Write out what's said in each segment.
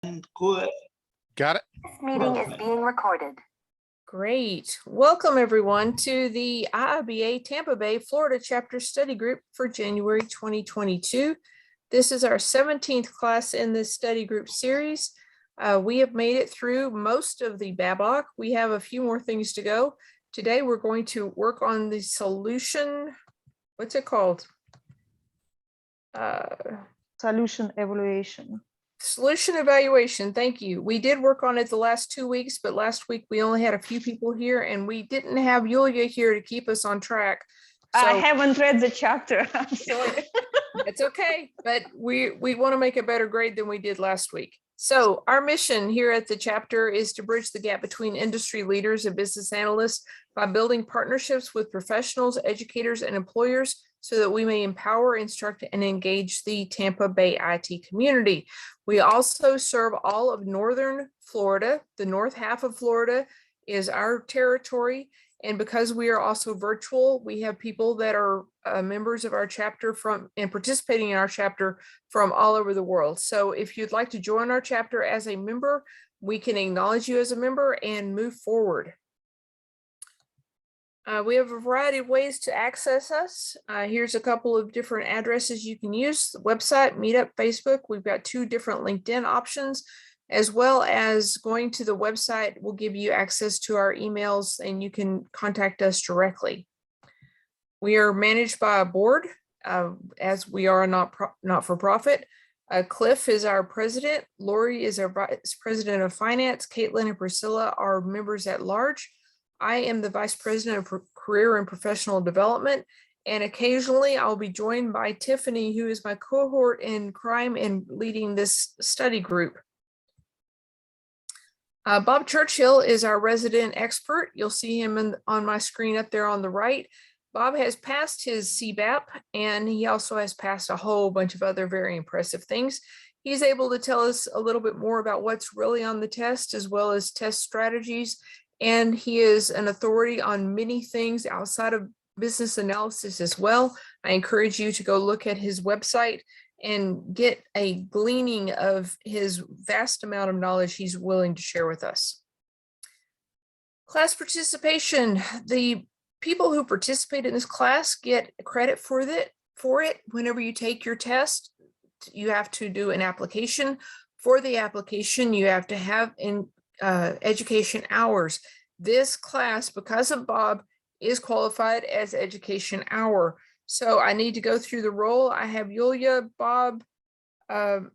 Good. Got it. This meeting is being recorded. Great. Welcome everyone to the IIBA Tampa Bay, Florida chapter study group for January 2022. This is our 17th class in this study group series. We have made it through most of the BABOK. We have a few more things to go. Today we're going to work on the solution. What's it called? Solution evaluation. Solution evaluation. Thank you. We did work on it the last 2 weeks, but last week we only had a few people here and we didn't have Yulia here to keep us on track. So, I haven't read the chapter. I'm sorry. it's okay, but we want to make a better grade than we did last week. So our mission here at the chapter is to bridge the gap between industry leaders and business analysts by building partnerships with professionals, educators, and employers so that we may empower, instruct, and engage the Tampa Bay IT community. We also serve all of northern Florida. The north half of Florida is our territory. And because we are also virtual, we have people that are members of our chapter and participating in our chapter from all over the world. So if you'd like to join our chapter as a member, we can acknowledge you as a member and move forward. We have a variety of ways to access us. Here's a couple of different addresses you can use: the website, Meetup, Facebook. We've got 2 different LinkedIn options, as well as going to the website will give you access to our emails and you can contact us directly. We are managed by a board, as we are a not-for-profit. Cliff is our president. Lori is our vice president of finance. Caitlin and Priscilla are members at large. I am the vice president of career and professional development. And occasionally I'll be joined by Tiffany, who is my cohort in crime and leading this study group. Bob Churchill is our resident expert. You'll see him on my screen up there on the right. Bob has passed his CBAP and he also has passed a whole bunch of other very impressive things. He's able to tell us a little bit more about what's really on the test as well as test strategies. And he is an authority on many things outside of business analysis as well. I encourage you to go look at his website and get a gleaning of his vast amount of knowledge he's willing to share with us. Class participation. The people who participate in this class get credit for it. Whenever you take your test, you have to do an application. For the application, you have to have education hours. This class, because of Bob, is qualified as education hour. So I need to go through the roll. I have Yulia, Bob,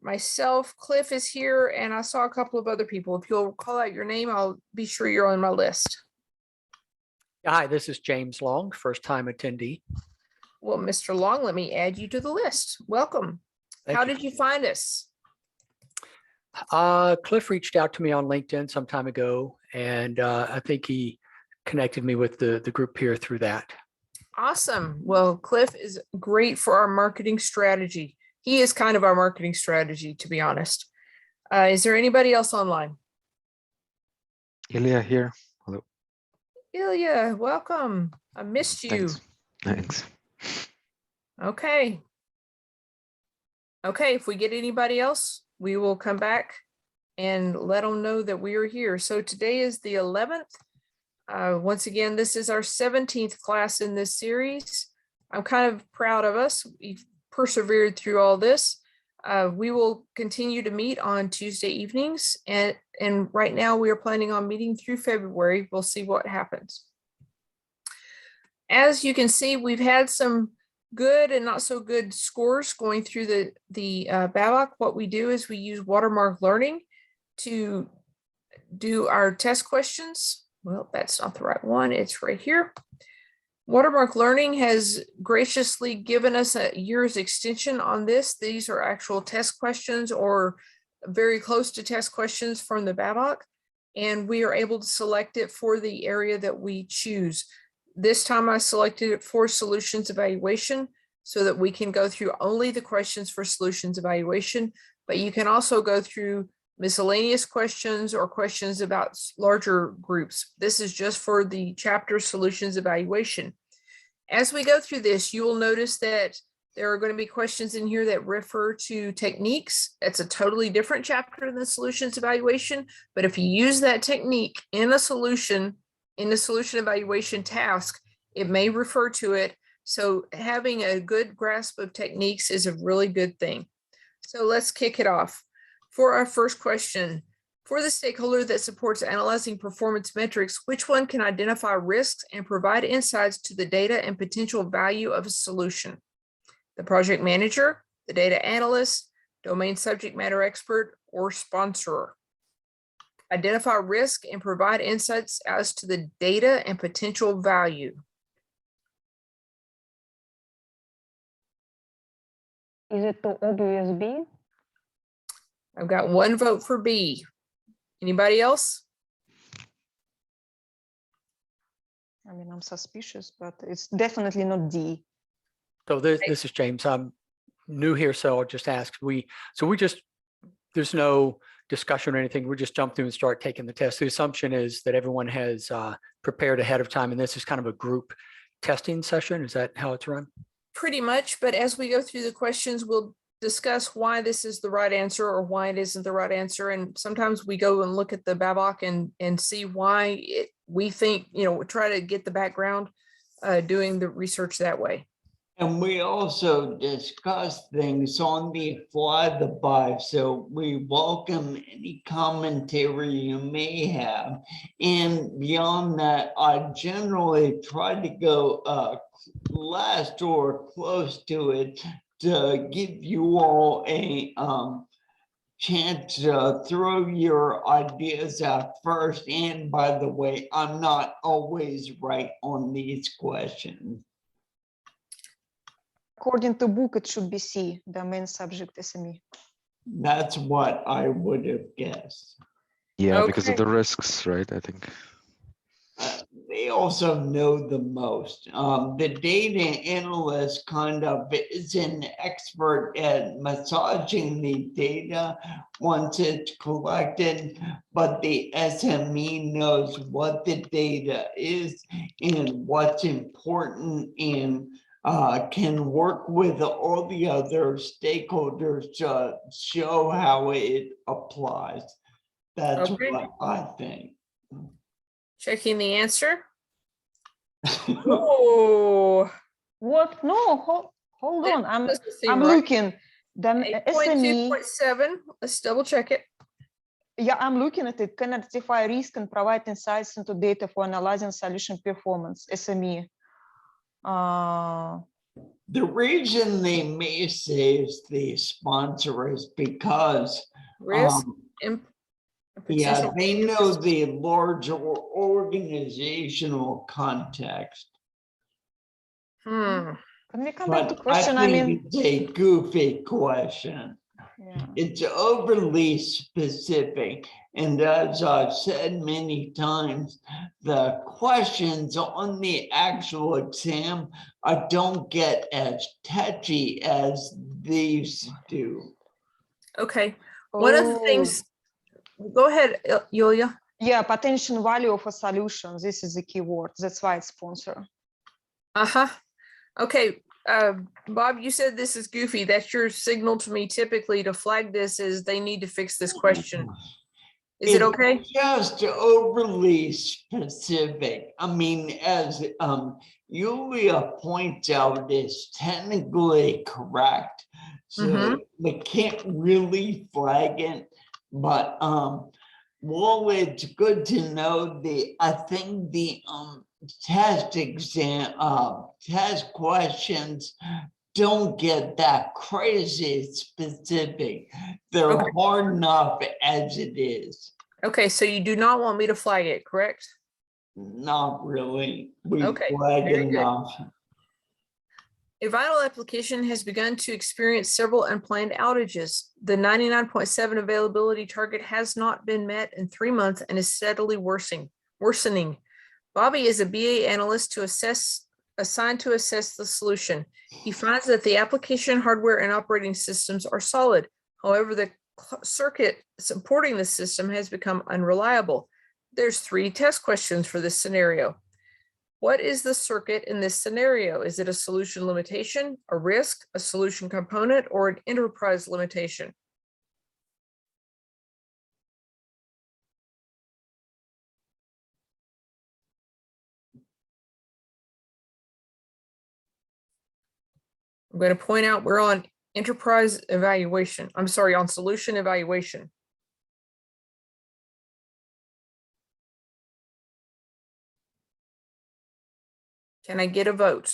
myself, Cliff is here, and I saw a couple of other people. If you'll call out your name, I'll be sure you're on my list. Hi, this is James Long, first-time attendee. Well, Mr. Long, let me add you to the list. Welcome. How did you find us? Cliff reached out to me on LinkedIn some time ago, and I think he connected me with the group here through that. Awesome. Well, Cliff is great for our marketing strategy. He is kind of our marketing strategy, to be honest. Is there anybody else online? Ilya here. Hello. Ilya, welcome. I missed you. Thanks. Okay. Okay, if we get anybody else, we will come back and let them know that we are here. So today is the 11th. Once again, this is our 17th class in this series. I'm kind of proud of us. We've persevered through all this. We will continue to meet on Tuesday evenings. And right now we are planning on meeting through February. We'll see what happens. As you can see, we've had some good and not so good scores going through the BABOK. What we do is we use watermark learning to do our test questions. Well, that's not the right one. It's right here. Watermark Learning has graciously given us a year's extension on this. These are actual test questions or very close to test questions from the BABOK, and we are able to select it for the area that we choose. This time I selected it for solutions evaluation so that we can go through only the questions for solutions evaluation, but you can also go through miscellaneous questions or questions about larger groups. This is just for the chapter solutions evaluation. As we go through this, you will notice that There are going to be questions in here that refer to techniques. It's a totally different chapter than solutions evaluation. But if you use that technique in a solution evaluation task, it may refer to it. So having a good grasp of techniques is a really good thing. So let's kick it off. For our first question, for the stakeholder that supports analyzing performance metrics, which one can identify risks and provide insights to the data and potential value of a solution? The project manager, the data analyst, domain subject matter expert, or sponsor. Identify risk and provide insights as to the data and potential value. Is it the obvious B? I've got one vote for B. Anybody else? I mean, I'm suspicious, but it's definitely not D. So this is James. I'm new here, so I'll just ask. There's no discussion or anything. We just jump through and start taking the test. The assumption is that everyone has prepared ahead of time, and this is kind of a group testing session. Is that how it's run? Pretty much, but as we go through the questions, we'll discuss why this is the right answer or why it isn't the right answer. And sometimes we go and look at the BABOK and see why we think, we try to get the background doing the research that way. And we also discuss things on the fly-by, so we welcome any commentary you may have. And beyond that, I generally try to go last or close to it to give you all a chance to throw your ideas out first. And by the way, I'm not always right on these questions. According to book, it should be C, the main subject SME. That's what I would have guessed. Yeah, because of Okay. the risks, right? I think. They also know the most. The data analyst kind of is an expert at massaging the data once it's collected, but the SME knows what the data is and what's important, and can work with all the other stakeholders to show how it applies. That's Okay. what I think. Checking the answer. Oh, What? No, hold on. I'm right. looking. The SME. 8.2.7. Let's double check it. Yeah, I'm looking at it. Can identify risk and provide insights into data for analyzing solution performance. SME. The reason they may say is the sponsor is because Risk and yeah, potential. they know the larger organizational context. Can we come back to But question? I I think mean, it's a goofy question. yeah. It's overly specific. And as I've said many times, the questions on the actual exam, I don't get as touchy as these do. Okay. One of the things, go ahead, Yulia. Yeah, potential value of a solution. This is the key word. That's why it's sponsor. Uh-huh. Okay. Bob, you said this is goofy. That's your signal to me typically to flag this as they need to fix this question. Is it okay? It's just overly specific. I mean, as Yulia points out, it's technically correct. So we can't really flag it. But well, it's good to know I think the test questions don't get that crazy specific. They're Okay. hard enough as it is. Okay, so you do not want me to flag it, correct? Not really. We Okay, flag very good. enough. A vital application has begun to experience several unplanned outages. The 99.7 availability target has not been met in 3 months and is steadily worsening. Bobby is a BA analyst assigned to assess the solution. He finds that the application hardware and operating systems are solid. However, the circuit supporting the system has become unreliable. There's 3 test questions for this scenario. What is the circuit in this scenario? Is it a solution limitation, a risk, a solution component, or an enterprise limitation? I'm going to point out we're on enterprise evaluation. I'm sorry, on solution evaluation. Can I get a vote?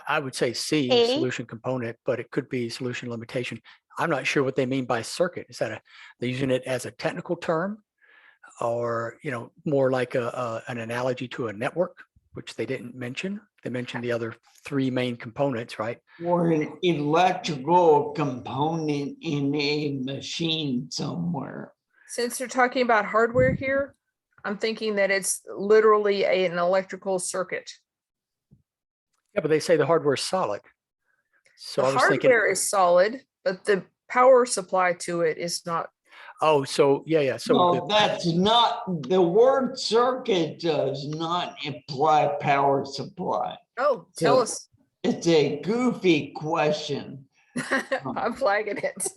I would say C, A. solution component, but it could be solution limitation. I'm not sure what they mean by circuit. Is that they're using it as a technical term, or, you know, more like an analogy to a network, which they didn't mention. They mentioned the other three main components, right? Or an electrical component in a machine somewhere. Since they're talking about hardware here, I'm thinking that it's literally an electrical circuit. Yeah, but they say the hardware is solid. So The I was thinking, hardware is solid, but the power supply to it is not. oh, so yeah. So No, that's not, the word circuit does not imply power supply. Oh, tell So- us. It's a goofy question. I'm flagging it.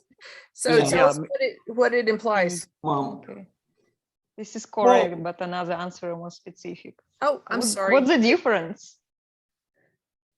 So Yeah. tell us what it implies. Okay. This is correct, but another answer more specific. Oh, I'm sorry. What's the difference?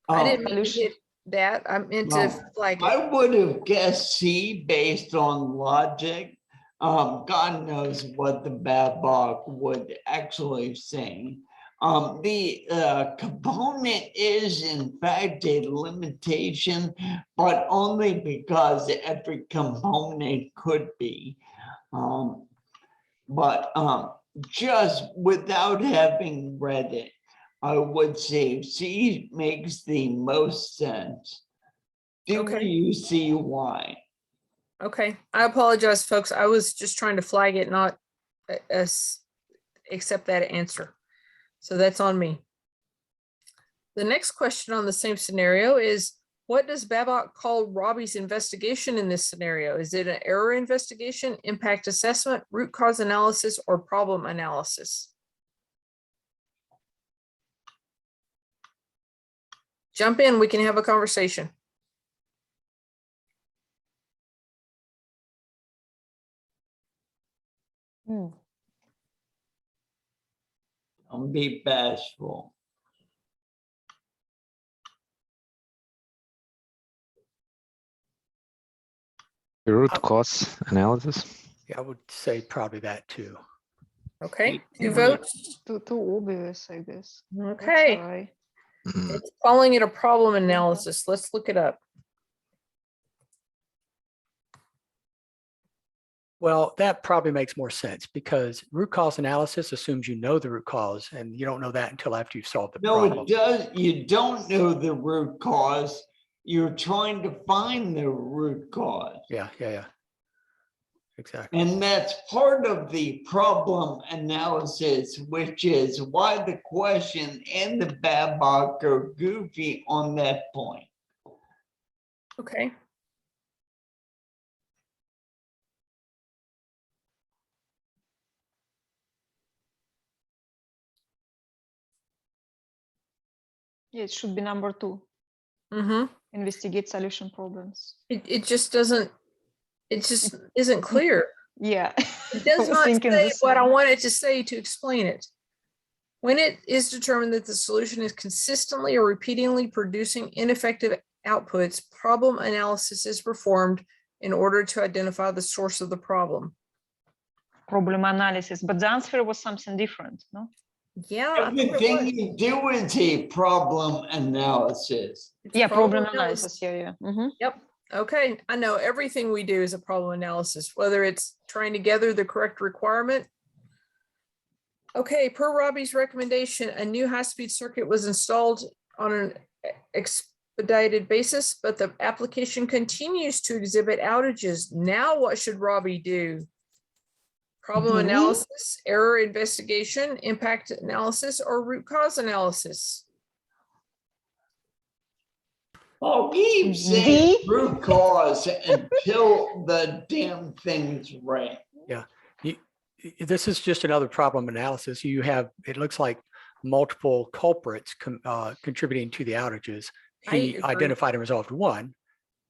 I um, didn't mean to Solution. hit that. I meant to Well, flag it. I would have guessed C based on logic. God knows what the BABOK would actually say. The component is in fact a limitation, but only because every component could be. But just without having read it, I would say C makes the most sense. Do Okay. you see why? Okay, I apologize, folks. I was just trying to flag it, not accept that answer. So that's on me. The next question on the same scenario is, what does BABOK call Robbie's investigation in this scenario? Is it an error investigation, impact assessment, root cause analysis, or problem analysis? Jump in, we can have a conversation. Hmm. Don't be bashful. The root cause analysis. yeah, I would say probably that too. Okay, two Mhm. votes. Too obvious, I guess. Let's Okay, try. Mm, it's calling it a problem analysis. Let's look it up. Well, that probably makes more sense because root cause analysis assumes you know the root cause, and you don't know that until after you've solved the No, problem. it does. You don't know the root cause. You're trying to find the root cause. Yeah. Exactly. And that's part of the problem analysis, which is why the question and the BABOK are goofy on that point. Okay. Yeah, it should be number 2. Mm-hmm. Investigate solution problems. It just doesn't, it just isn't clear. Yeah. It does I was not thinking say the what I same. wanted to say to explain it. When it is determined that the solution is consistently or repeatedly producing ineffective outputs, problem analysis is performed in order to identify the source of the problem. Problem analysis, but the answer was something different, no? Yeah, I thought it Everything was. you do is a problem analysis. It's Yeah, problem analysis. analysis. Yeah. Mhm. Yep. Okay. I know everything we do is a problem analysis, whether it's trying to gather the correct requirement. Okay, per Robbie's recommendation, a new high-speed circuit was installed on an expedited basis, but the application continues to exhibit outages. Now what should Robbie do? Problem Mhm. analysis, error investigation, impact analysis, or root cause analysis? I'll keep saying D. root cause until the damn thing's right. This is just another problem analysis. You have, it looks like multiple culprits contributing to the outages. I He agree. identified and resolved one,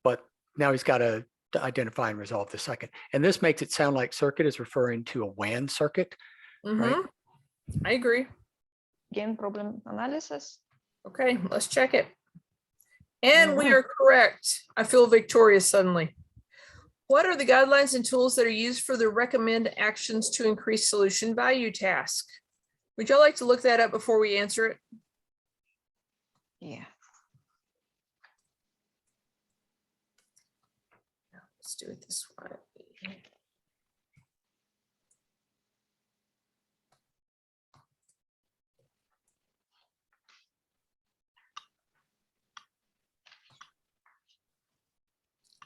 but now he's got to identify and resolve the second. And this makes it sound like circuit is referring to a WAN circuit. Right. I agree. Again, problem analysis. Okay, let's check it. And we Mhm. are correct. I feel victorious suddenly. What are the guidelines and tools that are used for the recommend actions to increase solution value task? Would y'all like to look that up before we answer it? Yeah. Let's do it this way.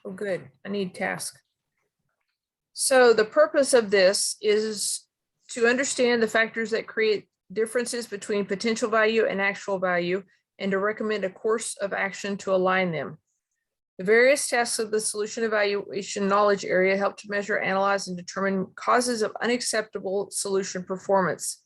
Oh, good. I need task. So the purpose of this is to understand the factors that create differences between potential value and actual value, and to recommend a course of action to align them. The various tasks of the solution evaluation knowledge area help to measure, analyze, and determine causes of unacceptable solution performance.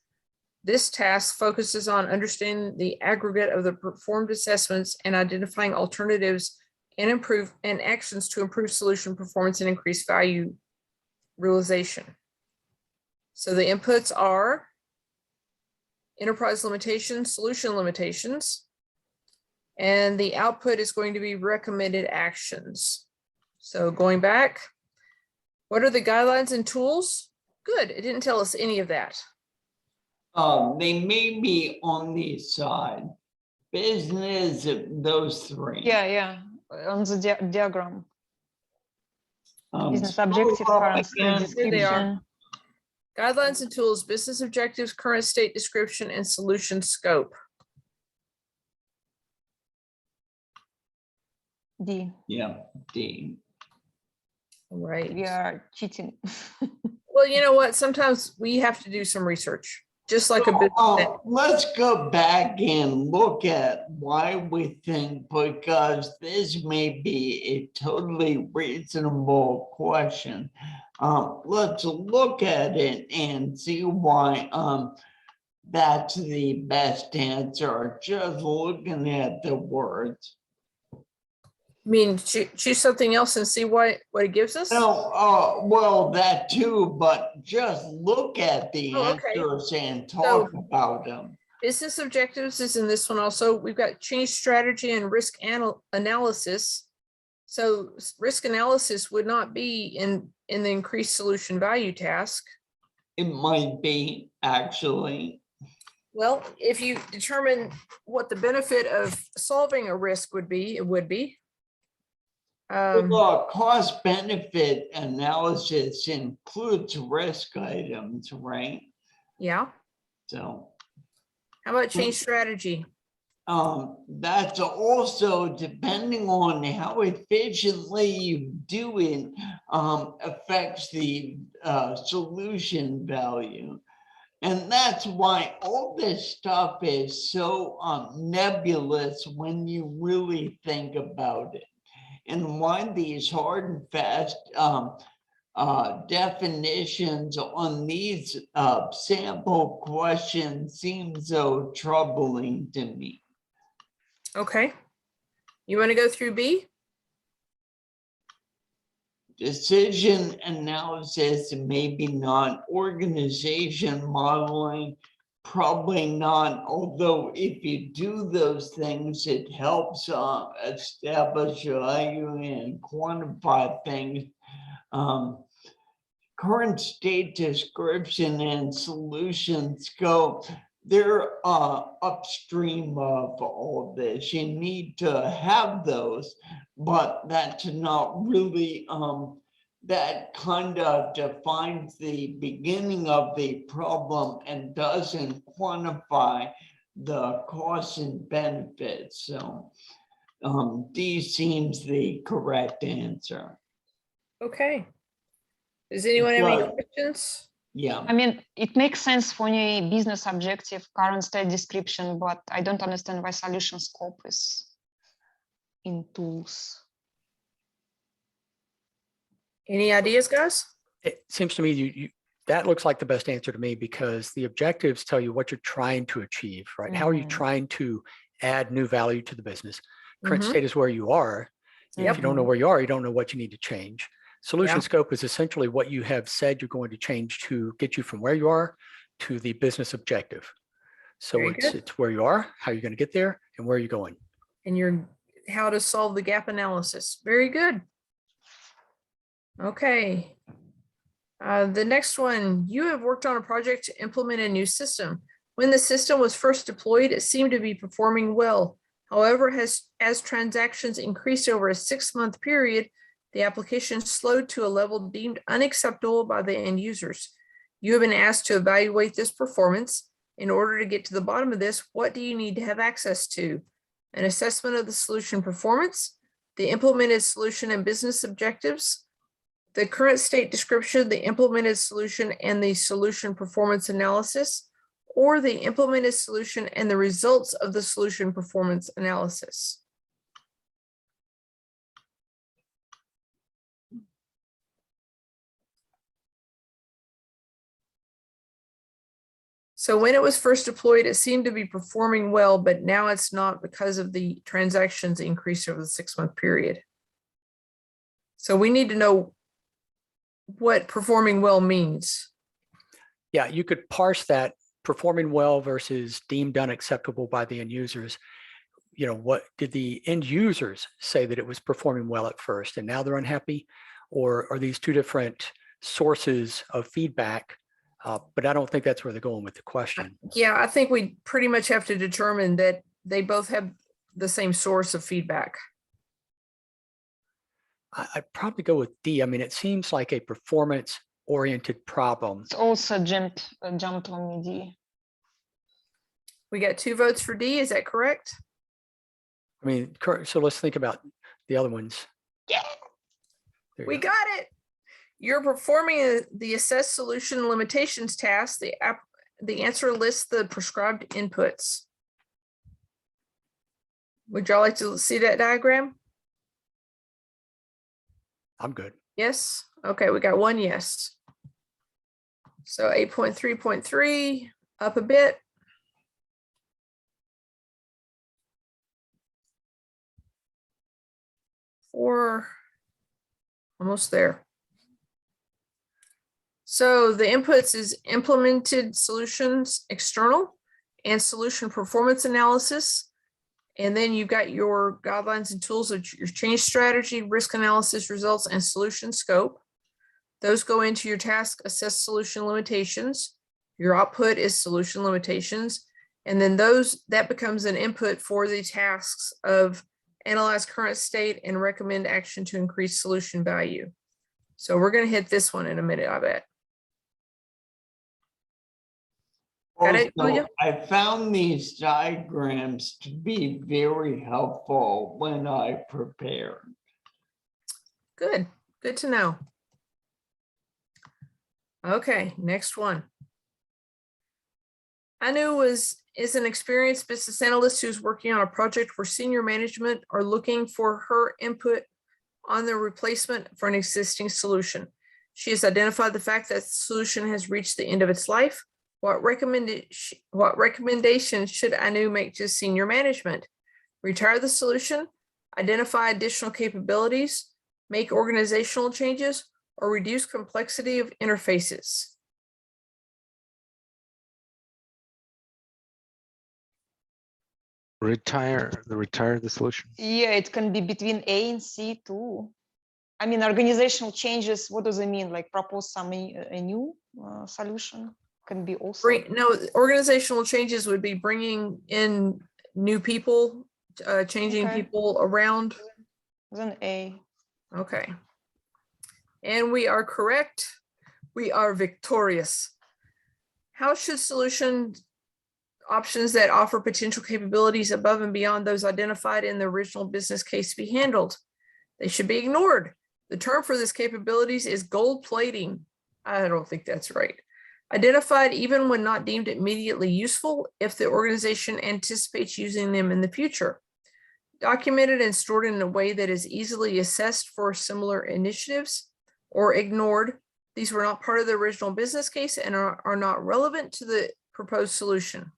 This task focuses on understanding the aggregate of the performed assessments and identifying alternatives and actions to improve solution performance and increase value realization. So the inputs are enterprise limitations, solution limitations, and the output is going to be recommended actions. So going back, what are the guidelines and tools? Good, it didn't tell us any of that. They may be on the side. Business, those three. Yeah. On the diagram. Business Scroll objective, up current state again. Here they are. description. Guidelines and tools, business objectives, current state description, and solution scope. D. Yeah, D. Right. We are cheating. Well, you know what? Sometimes we have to do some research, just like a business. Let's go back and look at why we think, because this may be a totally reasonable question. Let's look at it and see why that's the best answer, just looking at the words. I mean, choose something else and see what it gives us. No, well, that too, but just look at the Oh, okay. answers and talk about them. Business objectives is in this one also. We've got change strategy and risk analysis. So risk analysis would not be in the increased solution value task. It might be, actually. Well, if you determine what the benefit of solving a risk would be, it would be. Well, cost benefit analysis includes risk items, right? Yeah. So How about change strategy? that's also depending on how efficiently you do it, affects the solution value. And that's why all this stuff is so nebulous when you really think about it. And why these hard and fast definitions on these sample questions seem so troubling to me. Okay. You want to go through B? Decision analysis, maybe not. Organization modeling, probably not. Although if you do those things, it helps establish value and quantify things. Current state description and solution scope, they're upstream of all of this. You need to have those, but that's not really, that kind of defines the beginning of the problem and doesn't quantify the costs and benefits. So D seems the correct answer. Okay. Does anyone have any Right. questions? Yeah. I mean, it makes sense for a business objective, current state description, but I don't understand why solution scope is in tools. Any ideas, guys? It seems to me that looks like the best answer to me because the objectives tell you what you're trying to achieve, right? How are you Mhm. trying to add new value to the business? Current Mhm. state is where you are. If you don't know where you are, you don't know what you need to change. Solution Yeah. scope is essentially what you have said you're going to change to get you from where you are to the business objective. So Very good. it's where you are, how you're going to get there, and where you're going. And your how to solve the gap analysis. Very good. Okay. The next one, you have worked on a project to implement a new system. When the system was first deployed, it seemed to be performing well. However, as transactions increased over a 6-month period, the application slowed to a level deemed unacceptable by the end users. You have been asked to evaluate this performance. In order to get to the bottom of this, what do you need to have access to? An assessment of the solution performance, the implemented solution and business objectives, the current state description, the implemented solution and the solution performance analysis, or the implemented solution and the results of the solution performance analysis. So when it was first deployed, it seemed to be performing well, but now it's not because of the transactions increase over the 6-month period. So we need to know what performing well means. Yeah, you could parse that performing well versus deemed unacceptable by the end users. You know, what did the end users say that it was performing well at first and now they're unhappy? Or are these two different sources of feedback? But I don't think that's where they're going with the question. Yeah, I think we pretty much have to determine that they both have the same source of feedback. I'd probably go with D. I mean, it seems like a performance-oriented problem. It's also jumped on me, D. We got 2 votes for D, is that correct? I mean, so let's think about the other ones. Yeah. There you We go. got it. You're performing the assess solution limitations task. The answer lists the prescribed inputs. Would y'all like to see that diagram? I'm good. Yes. Okay, we got 1 yes. So 8.3.3 up a bit. Four, almost there. So the inputs is implemented solutions external and solution performance analysis. And then you've got your guidelines and tools of your change strategy, risk analysis results, and solution scope. Those go into your task, assess solution limitations. Your output is solution limitations. And then that becomes an input for the tasks of analyze current state and recommend action to increase solution value. So we're going to hit this one in a minute, I bet. Got it, Also, Julia? I found these diagrams to be very helpful when I prepared. Good, good to know. Okay, next one. Anu is an experienced business analyst who's working on a project where senior management are looking for her input on the replacement for an existing solution. She has identified the fact that the solution has reached the end of its life. What recommendations should Anu make to senior management? Retire the solution, identify additional capabilities, make organizational changes, or reduce complexity of interfaces? Retire the solution. Yeah, it can be between A and C too. I mean, organizational changes, what does it mean? Like propose a new solution? Can be also. No, organizational changes would be bringing in new people, changing Okay. people around. Then A. Okay. And we are correct. We are victorious. How should solution options that offer potential capabilities above and beyond those identified in the original business case be handled? They should be ignored. The term for this capabilities is gold plating. I don't think that's right. Identified even when not deemed immediately useful if the organization anticipates using them in the future. Documented and stored in a way that is easily assessed for similar initiatives, or ignored These were not part of the original business case and are not relevant to the proposed solution.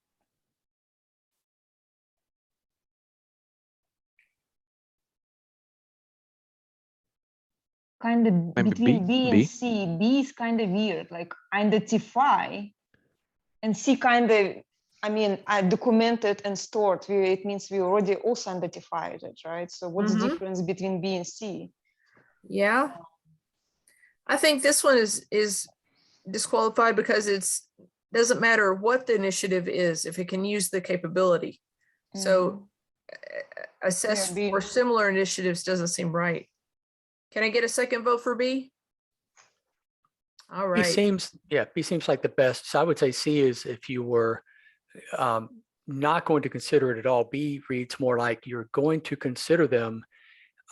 Kind of Maybe between B, B B. and C. B is kind of weird, like identify, and C kind of, I mean, I documented and stored. It means we already also identified it, right? So what's the Mhm. difference between B and C? Yeah. I think this one is disqualified because it's doesn't matter what the initiative is if it can use the capability. So assess B. for similar initiatives doesn't seem right. Can I get a second vote for B? All B right. seems, yeah, B seems like the best. So I would say C is if you were not going to consider it at all. B reads more like you're going to consider them,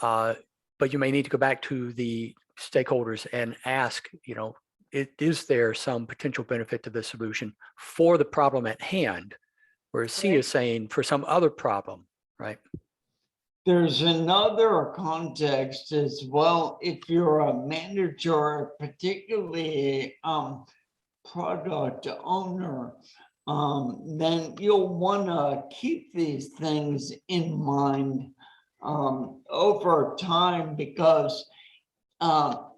but you may need to go back to the stakeholders and ask, is there some potential benefit to the solution for the problem at hand? Whereas C Right. is saying for some other problem, right? There's another context as well. If you're a manager, particularly product owner, then you'll want to keep these things in mind over time, because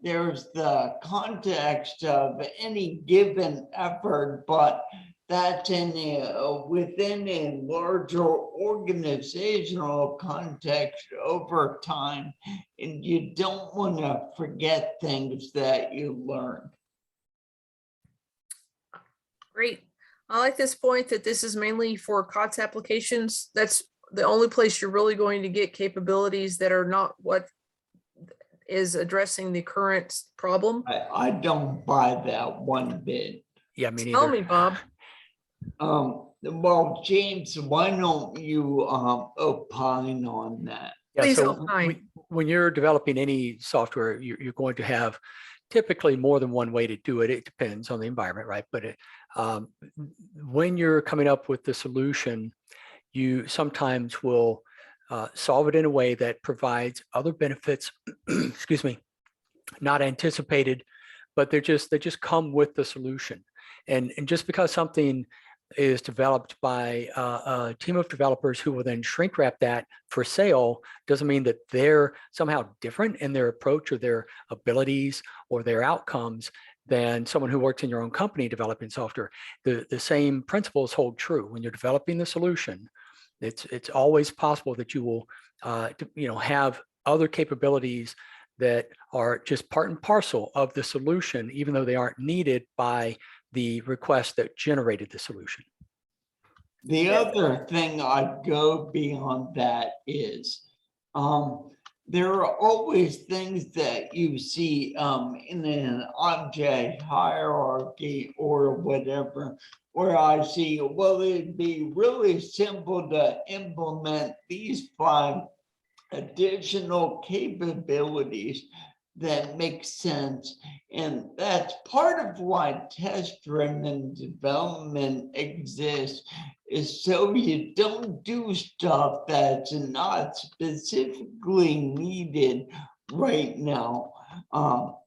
there's the context of any given effort, but that's within a larger organizational context over time, and you don't want to forget things that you learned. Great. I like this point that this is mainly for COTS applications. That's the only place you're really going to get capabilities that are not what is addressing the current problem. I don't buy that one bit. Yeah, me Tell neither. me, Bob. Well, James, why don't you opine on that? Yeah, Please so opine. when you're developing any software, you're going to have typically more than one way to do it. It depends on the environment, right? But when you're coming up with the solution, you sometimes will solve it in a way that provides other benefits, excuse me, not anticipated, but they just come with the solution. And just because something is developed by a team of developers who will then shrink wrap that for sale doesn't mean that they're somehow different in their approach or their abilities or their outcomes than someone who works in your own company developing software. The same principles hold true. When you're developing the solution, it's always possible that you will have other capabilities that are just part and parcel of the solution, even though they aren't needed by the request that generated the solution. The other thing I'd go beyond that is there are always things that you see in an object hierarchy or whatever, where I see, well, it'd be really simple to implement these 5 additional capabilities that make sense. And that's part of why test-driven development exists, is so you don't do stuff that's not specifically needed right now,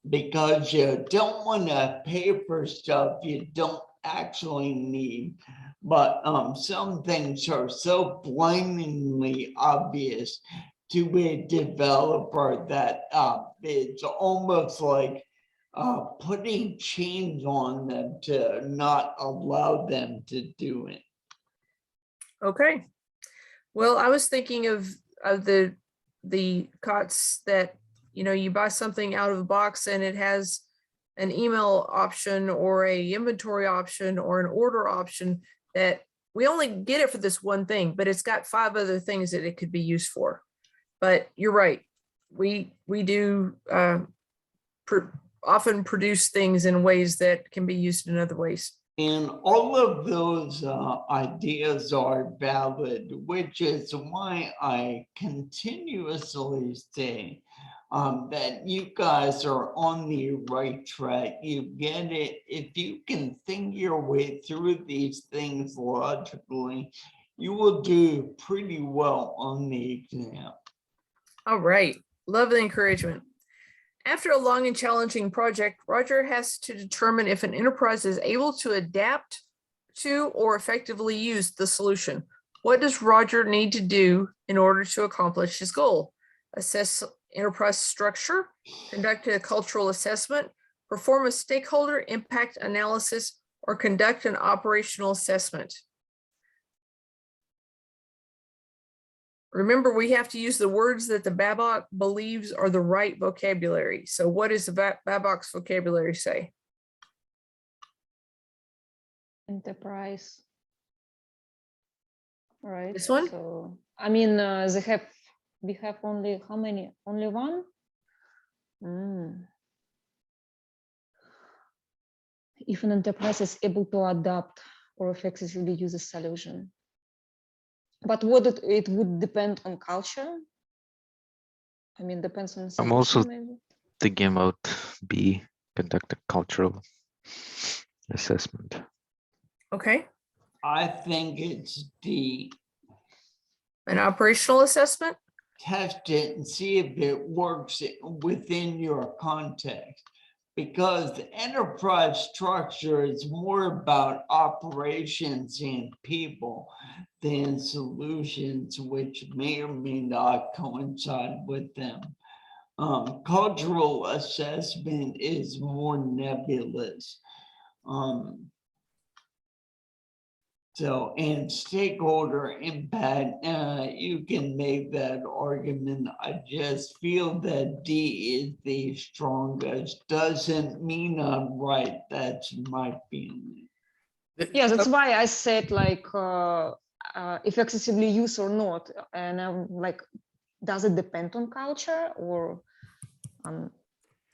because you don't want to pay for stuff you don't actually need. But some things are so blindingly obvious to a developer that it's almost like putting chains on them to not allow them to do it. Okay. Well, I was thinking of the COTS that, you buy something out of the box and it has an email option or a inventory option or an order option that we only get it for this one thing, but it's got 5 other things that it could be used for. But you're right. We do often produce things in ways that can be used in other ways. And all of those ideas are valid, which is why I continuously say that you guys are on the right track. You get it. If you can think your way through these things logically, you will do pretty well on the exam. All right. Love the encouragement. After a long and challenging project, Roger has to determine if an enterprise is able to adapt to or effectively use the solution. What does Roger need to do in order to accomplish his goal? Assess enterprise structure, conduct a cultural assessment, perform a stakeholder impact analysis, or conduct an operational assessment. Remember, we have to use the words that the BABOK believes are the right vocabulary. So what does the BABOK's vocabulary say? Enterprise. Right. This one? So, I mean, we have only, how many? Only one? If an enterprise is able to adapt or effectively use a solution. But what it would depend on culture. I mean, depends on. I'm also solution, maybe. thinking about B, conduct a cultural assessment. Okay, I think it's D. an operational assessment. Test it and see if it works within your context. Because the enterprise structure is more about operations and people than solutions, which may or may not coincide with them. Cultural assessment is more nebulous. So, and stakeholder impact, you can make that argument. I just feel that D is the strongest. Doesn't mean I'm right. That's my feeling. Yeah, that's why I said like if excessively used or not, and I'm like, does it depend on culture or I'm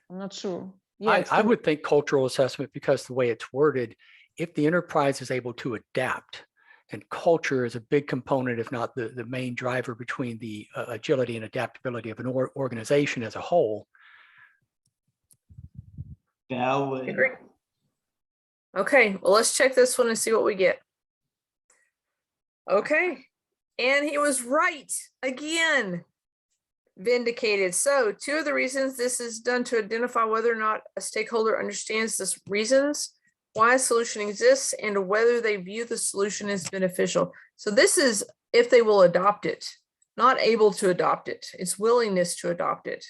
not sure. Yeah, I would think cultural assessment because the way it's worded, if the enterprise is able to adapt, and culture is a big component, if not the main driver between the agility and adaptability of an organization as a whole. Valid. Agree. Okay, well, let's check this one and see what we get. Okay, and he was right again. Vindicated. So 2 of the reasons this is done to identify whether or not a stakeholder understands the reasons why a solution exists and whether they view the solution as beneficial. So this is if they will adopt it, not able to adopt it. It's willingness to adopt it.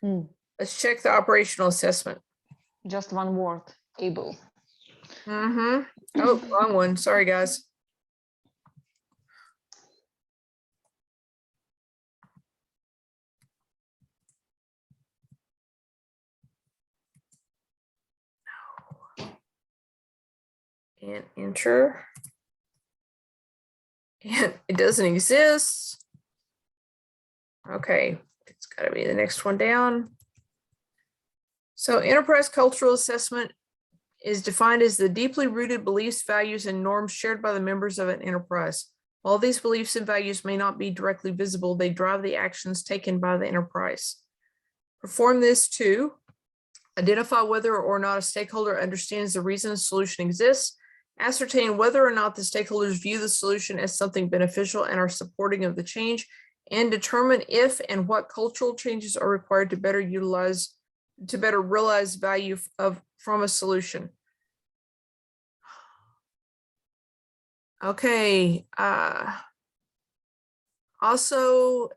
Let's check the operational assessment. just one word, able. Oh, wrong one. Sorry, guys. And enter. And it doesn't exist. Okay, it's got to be the next one down. So enterprise cultural assessment is defined as the deeply rooted beliefs, values, and norms shared by the members of an enterprise. While these beliefs and values may not be directly visible, they drive the actions taken by the enterprise. Perform this to identify whether or not a stakeholder understands the reason a solution exists, ascertain whether or not the stakeholders view the solution as something beneficial and are supporting of the change, and determine if and what cultural changes are required to better realize value from a solution. Okay. Also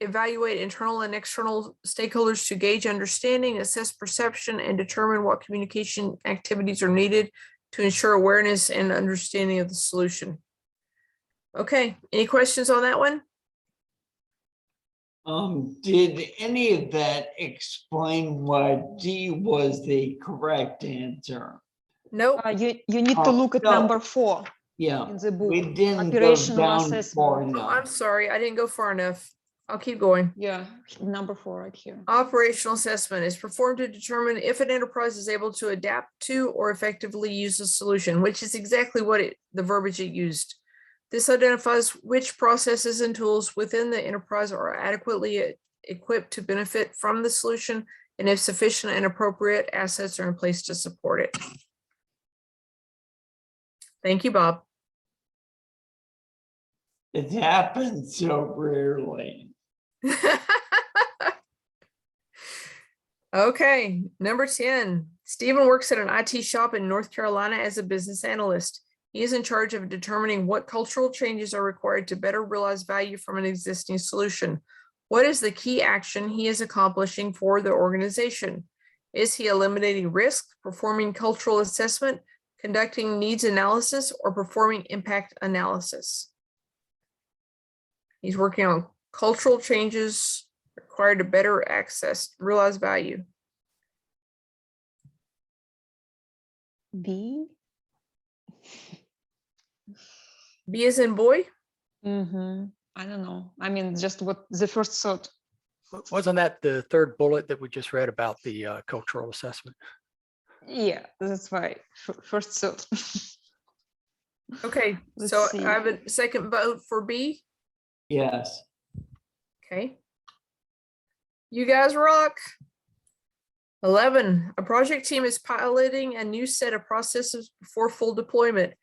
evaluate internal and external stakeholders to gauge understanding, assess perception, and determine what communication activities are needed to ensure awareness and understanding of the solution. Okay, any questions on that one? Did any of that explain why D was the correct answer? Nope. You need to look at no. number 4 Yeah, in the book. we didn't go Operational down assessment. far Oh, I'm enough. sorry, I didn't go far enough. I'll keep going. Yeah, number 4 right here. Operational assessment is performed to determine if an enterprise is able to adapt to or effectively use a solution, which is exactly what the verbiage it used. This identifies which processes and tools within the enterprise are adequately equipped to benefit from the solution, and if sufficient and appropriate assets are in place to support it. Thank you, Bob. It happens so rarely. Okay, number 10, Stephen works at an IT shop in North Carolina as a business analyst. He is in charge of determining what cultural changes are required to better realize value from an existing solution. What is the key action he is accomplishing for the organization? Is he eliminating risk, performing cultural assessment, conducting needs analysis, or performing impact analysis? He's working on cultural changes required to better realize value. B. B as in boy? I don't know. I mean, just what the first thought. Wasn't that the third bullet that we just read about the cultural assessment? Yeah, that's why. First thought. Okay, Let's so see. I have a second vote for B. Yes. Okay. You guys rock. 11, a project team is piloting a new set of processes before full deployment.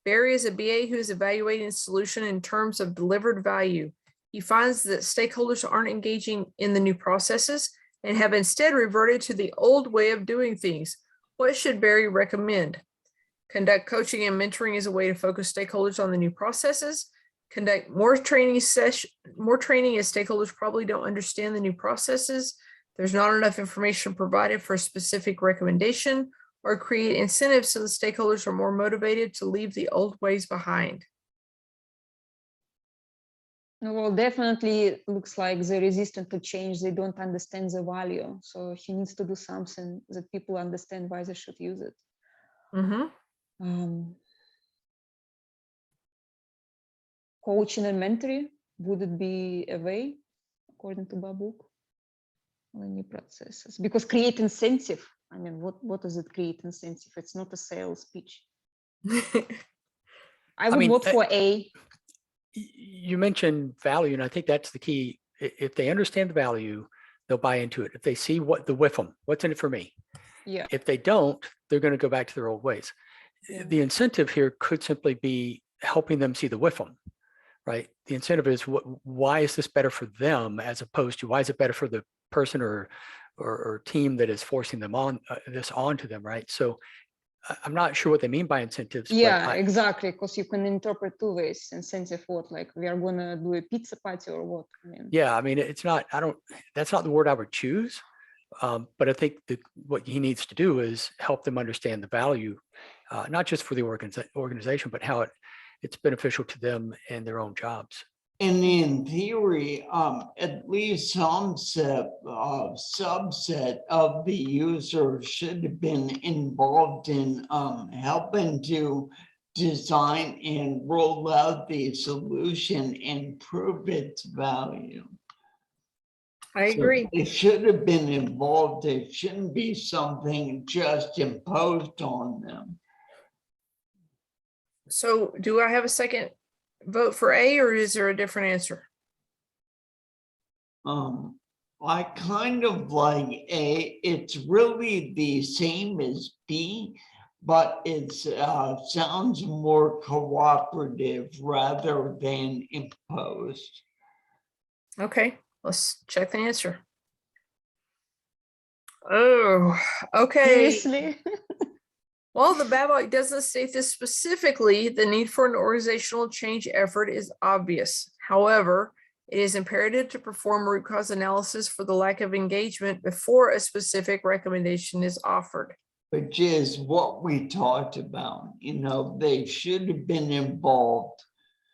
Barry is a BA who is evaluating the solution in terms of delivered value. He finds that stakeholders aren't engaging in the new processes and have instead reverted to the old way of doing things. What should Barry recommend? Conduct coaching and mentoring as a way to focus stakeholders on the new processes. Conduct more training as stakeholders probably don't understand the new processes. There's not enough information provided for a specific recommendation, or create incentives so the stakeholders are more motivated to leave the old ways behind. Well, definitely it looks like they're resistant to change. They don't understand the value. So he needs to do something that people understand why they should use it. Coaching and mentoring, would it be a way, according to BABOK? Any processes? Because create incentive. I mean, what does it create incentive? It's not a sales pitch. I would vote for A. You mentioned value, and I think that's the key. If they understand the value, they'll buy into it. If they see what the WIFM, what's in it for me? Yeah. If they don't, they're going to go back to their old ways. Yeah. The incentive here could simply be helping them see the WIFM, right? The incentive is why is this better for them as opposed to why is it better for the person or team that is forcing them on this onto them, right? So I'm not sure what they mean by incentives. Yeah, exactly, because you can interpret two ways. Incentive, what, like we are gonna do a pizza party or what? I mean, yeah, I mean, it's not. That's not the word I would choose. But I think that what he needs to do is help them understand the value, not just for the organization, but how it's beneficial to them and their own jobs. And in theory, at least some subset of the user should have been involved in helping to design and roll out the solution and prove its value. I agree. It should have been involved. It shouldn't be something just imposed on them. So do I have a second vote for A, or is there a different answer? I kind of like A. It's really the same as B, but it sounds more cooperative rather than imposed. Okay, let's check the answer. Oh, okay. seriously? While the BABOK doesn't state this specifically, the need for an organizational change effort is obvious. However, it is imperative to perform root cause analysis for the lack of engagement before a specific recommendation is offered. Which is what we talked about. You know, they should have been involved.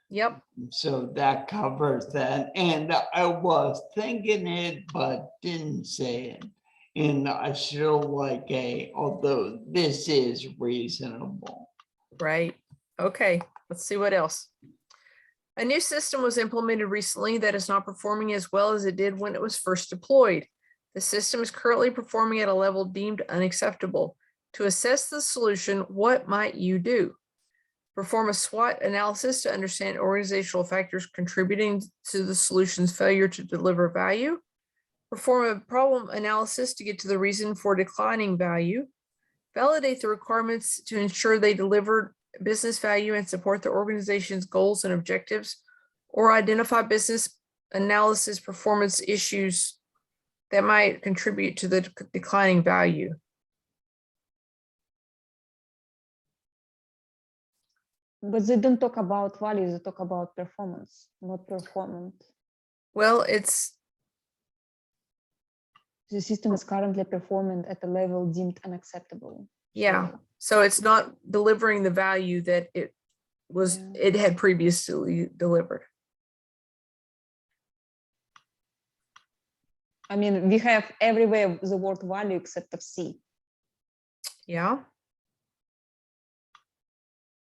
Yep. So that covers that. And I was thinking it, but didn't say it. And I still like A, although this is reasonable. Right. Okay, let's see what else. A new system was implemented recently that is not performing as well as it did when it was first deployed. The system is currently performing at a level deemed unacceptable. To assess the solution, what might you do? Perform a SWOT analysis to understand organizational factors contributing to the solution's failure to deliver value. Perform a problem analysis to get to the reason for declining value. Validate the requirements to ensure they deliver business value and support the organization's goals and objectives, or identify business analysis performance issues that might contribute to the declining value. But they don't talk about values, they talk about performance, not performance. Well, it's, The system is currently performing at a level deemed unacceptable. yeah, So, so it's not delivering the value that it was, Yeah. it had previously delivered. I mean, we have everywhere the word value except of C. Yeah,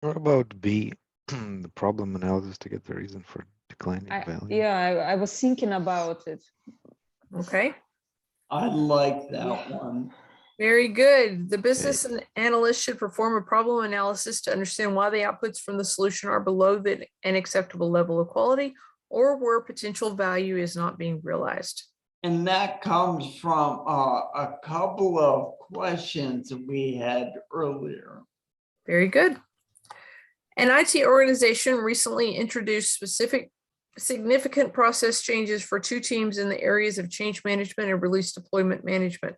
What about B, the problem analysis to get the reason for declining value? Yeah, I was thinking about it. okay. I like that one. Very good. The business analyst should perform a problem analysis to understand why the outputs from the solution are below an acceptable level of quality or where potential value is not being realized. And that comes from a couple of questions we had earlier. Very good. An IT organization recently introduced significant process changes for two teams in the areas of change management and release deployment management.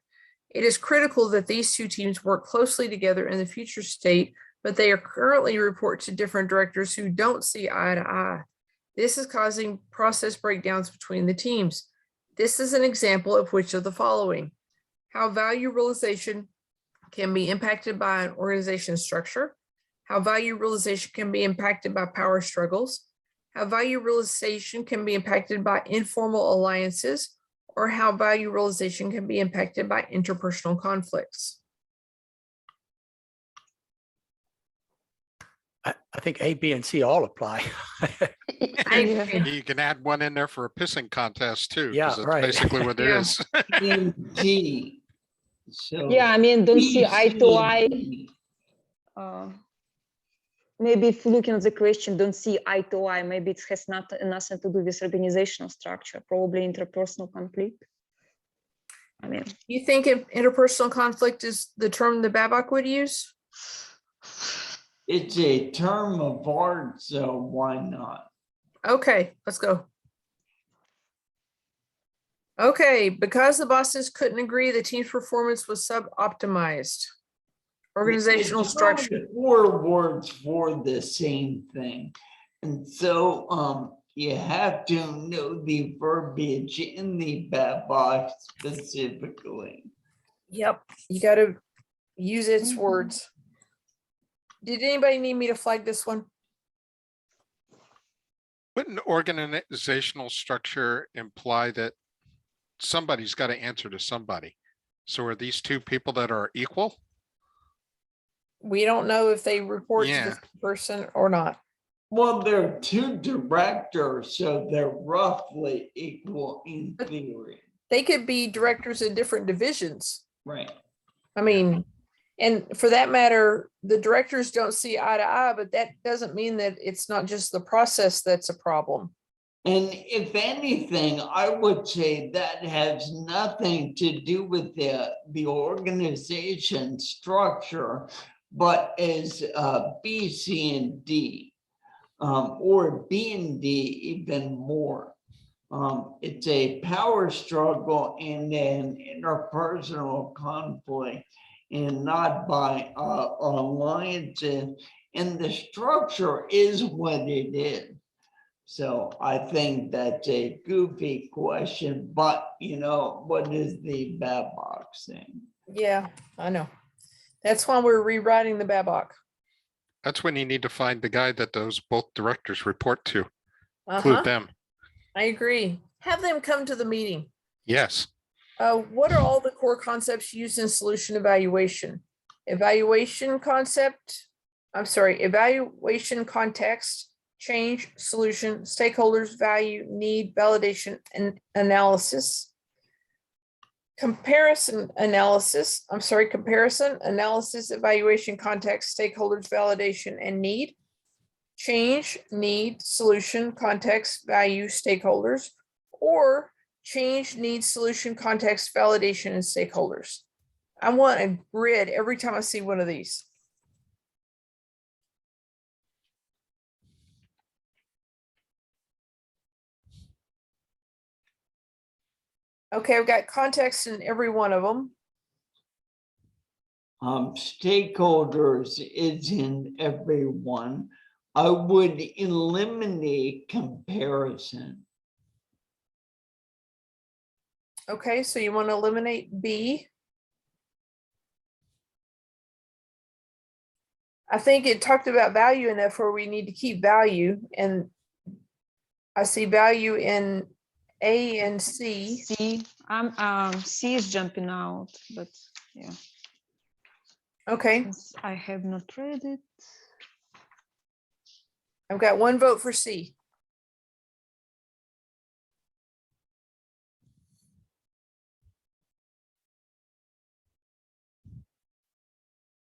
It is critical that these two teams work closely together in the future state, but they are currently report to different directors who don't see eye to eye. This is causing process breakdowns between the teams. This is an example of which of the following: how value realization can be impacted by an organization structure, how value realization can be impacted by power struggles, how value realization can be impacted by informal alliances, or how value realization can be impacted by interpersonal conflicts. I think A, B, and C all apply. I agree. You can add one in there for a pissing contest too. 'cause Yeah, that's right. Basically what it Yeah. is. D. So Yeah, I mean, don't B, see eye C, to and eye. D. Maybe if looking at the question, don't see eye to eye, maybe it has nothing to do with organizational structure, probably interpersonal conflict. I mean, You think if interpersonal conflict is the term the BABOK would use? It's a term of art, so why not? Okay, let's go. Okay, because the bosses couldn't agree, the team's performance was sub-optimized. Organizational It's structure. really 4 words for the same thing. And so you have to know the verbiage in the BABOK specifically. Yep, you gotta use its words. Did anybody need me to flag this one? Wouldn't organizational structure imply that somebody's got to answer to somebody? So are these two people that are equal? We don't know if they report to the Yeah. same person or not. Well, they're 2 directors, so they're roughly equal in theory. They could be directors in different divisions. Right. I mean, and for that matter, the directors don't see eye to eye, but that doesn't mean that it's not just the process that's a problem. And if anything, I would say that has nothing to do with the organization structure, but is B, C, and D, or B and D even more. It's a power struggle and an interpersonal conflict, and not by alliances. And the structure is what it is. So I think that's a goofy question, but you know, what is the BABOK saying? Yeah, I know. That's why we're rewriting the BABOK. That's when you need to find the guy that those both directors report to, Uh-huh, include them. I agree. Have them come to the meeting. Yes. What are all the core concepts used in solution evaluation? Evaluation concept, evaluation context, change, solution, stakeholders, value, need, validation, and analysis. Comparison, analysis, evaluation, context, stakeholders, validation, and need. Change, need, solution, context, value, stakeholders, or change, need, solution, context, validation, and stakeholders. I want a grid every time I see one of these. Okay, I've got context in every one of them. Stakeholders is in every one. I would eliminate comparison. Okay, so you want to eliminate B. I think it talked about value enough where we need to keep value, and I see value in A and C. C, C is jumping out, but yeah, Okay, since I have not read it. I've got one vote for C.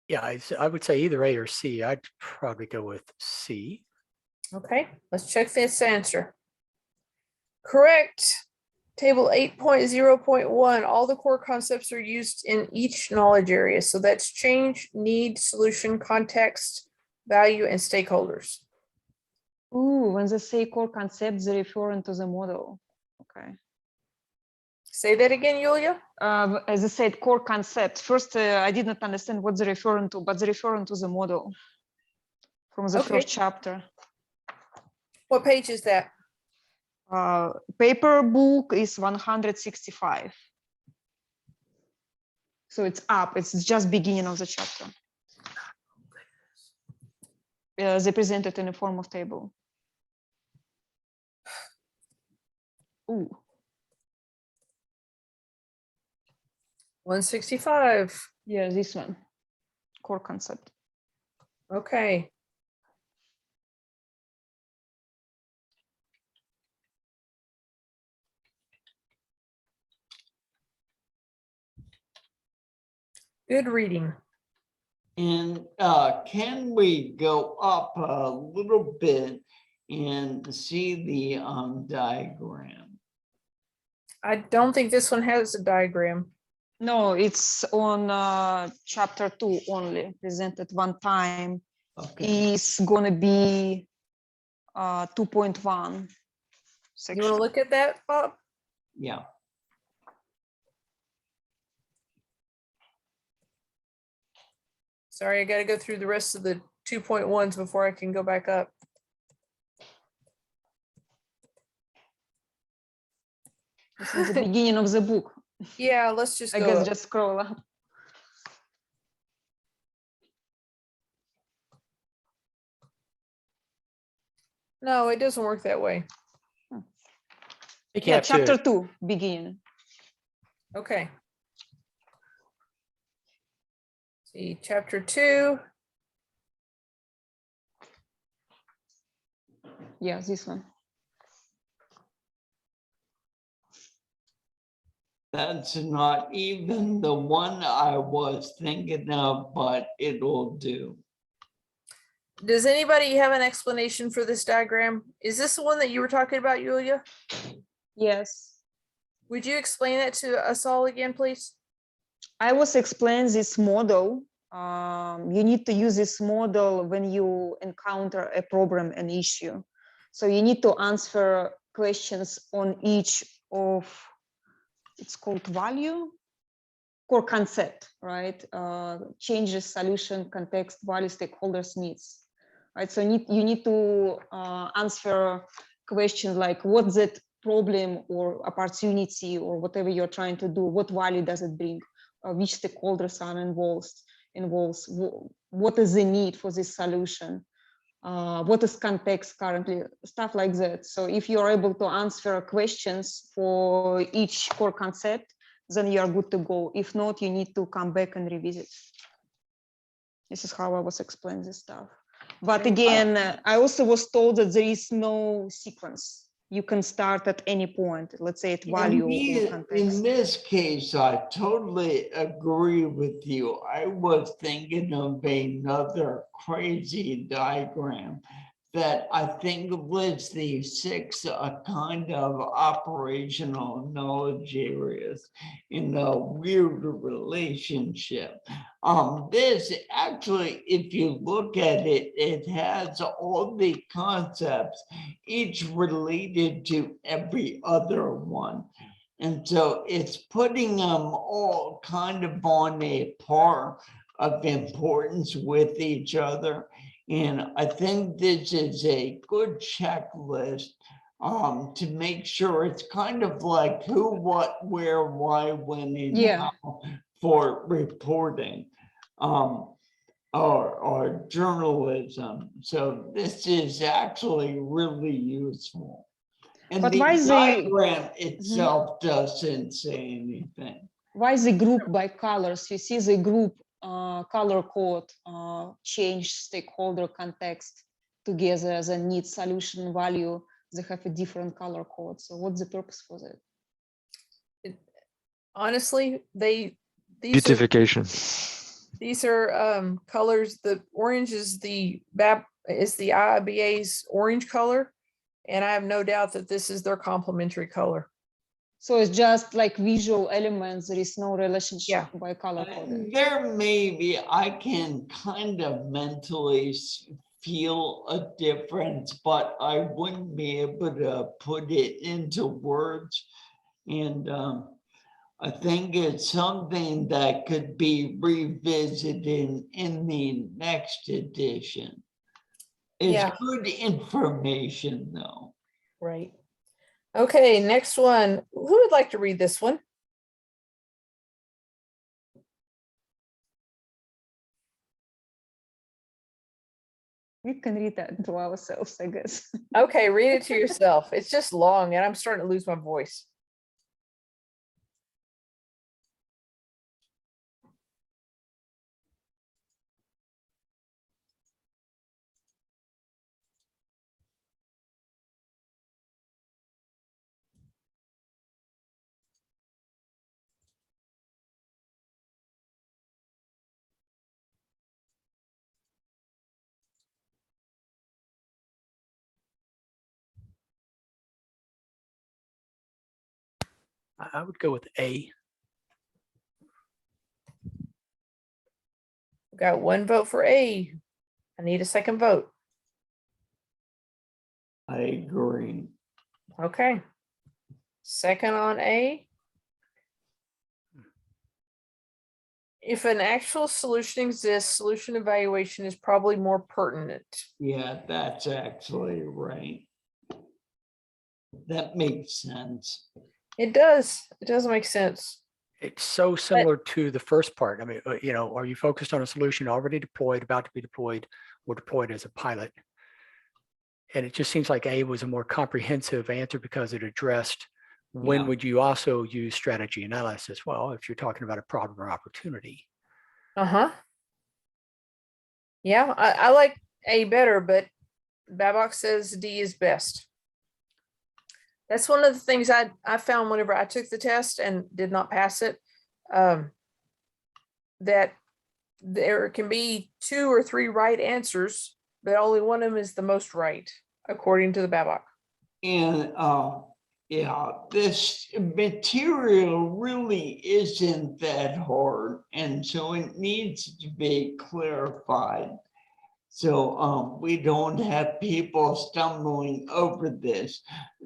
Yeah, I would say either A or C. I'd probably go with C. Okay, let's check this answer. Correct. Table 8.0.1, all the core concepts are used in each knowledge area. So that's change, need, solution, context, value, and stakeholders. Ooh, when they say core concepts, they're referring to the model. Okay. Say that again, Yulia. As I said, core concept. First, I did not understand what they're referring to, but they're referring to the model from the Okay. first chapter. What page is that? Paper book is 165. So it's up. It's just beginning of the chapter. They presented in a form of table. Ooh. 165. Yeah, this one. Core concept. Okay. Good reading. And can we go up a little bit and see the diagram? I don't think this one has a diagram. No, it's on chapter 2 only, presented one time. Okay, Is gonna be 2.1 You want section. to look at that, Bob? yeah. Sorry, I got to go through the rest of the 2.1s before I can go back up. This is the beginning of the book. Yeah, let's just I go guess up. just scroll up. No, it doesn't work that way. I think you Yeah, have chapter to, 2, beginning. Okay. See, chapter 2. Yeah, this one. That's not even the one I was thinking of, but it'll do. Does anybody have an explanation for this diagram? Is this the one that you were talking about, Yulia? Yes. Would you explain that to us all again, please? I was explaining this model. You need to use this model when you encounter a problem, an issue. So you need to answer questions on each of, it's called value, core concept, right? Changes, solution, context, value, stakeholders, needs, right? So you need to answer questions like what's that problem or opportunity or whatever you're trying to do, what value does it bring? Which stakeholders are involved, what is the need for this solution, what is context currently, stuff like that. So if you're able to answer questions for each core concept, then you are good to go. If not, you need to come back and revisit. This is how I was explaining this stuff. But again, I also was told that there is no sequence. You can start at any point, let's say at value or context. In this case, I totally agree with you. I was thinking of another crazy diagram that I think lists the 6 kind of operational knowledge areas in a weird relationship. This actually, if you look at it, it has all the concepts, each related to every other one. And so it's putting them all kind of on a par of importance with each other. And I think this is a good checklist to make sure it's kind of like who, what, where, why, when, and Yeah. how for reporting or journalism. So this is actually really useful. And But the why is the- diagram itself doesn't say anything. Why the group by colors? You see the group color code change stakeholder context together as a need solution value. They have a different color code. So what's the purpose for that? Honestly, these are Beautification. colors. The orange is the IIBA's orange color, and I have no doubt that this is their complementary color. So it's just like visual elements. There is no relationship by color coding. There may be, I can kind of mentally feel a difference, but I wouldn't be able to put it into words. And I think it's something that could be revisited in the next edition. It's good information though. Right. Okay, next one. Who would like to read this one? We can read that to ourselves, I guess. Okay, read it to yourself. It's just long and I'm starting to lose my voice. I would go with A. Got one vote for A. I need a second vote. I agree. Okay. Second on A. If an actual solution exists, solution evaluation is probably more pertinent. Yeah, that's actually right. That makes sense. It does. It does make sense. It's so similar to the first part. I mean, are you focused on a solution already deployed, about to be deployed, or deployed as a pilot? And it just seems like A was a more comprehensive answer because it addressed when would you also use strategy analysis? Well, if you're talking about a problem or opportunity. Uh-huh. Yeah, I like A better, but BABOK says D is best. That's one of the things I found whenever I took the test and did not pass it, that there can be 2 or 3 right answers, but only one of them is the most right, according to the BABOK. And yeah, this material really isn't that hard, and so it needs to be clarified. So we don't have people stumbling over this.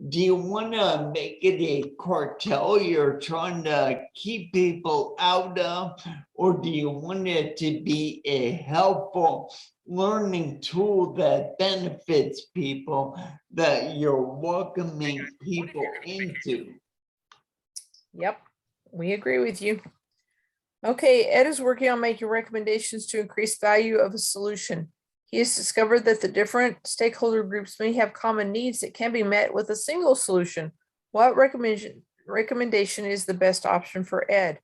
Do you want to make it a cartel you're trying to keep people out of, or do you want it to be a helpful learning tool that benefits people that you're welcoming people into? Yep, we agree with you. Okay, Ed is working on making recommendations to increase value of a solution. He has discovered that the different stakeholder groups may have common needs that can be met with a single solution. What recommendation is the best option for Ed?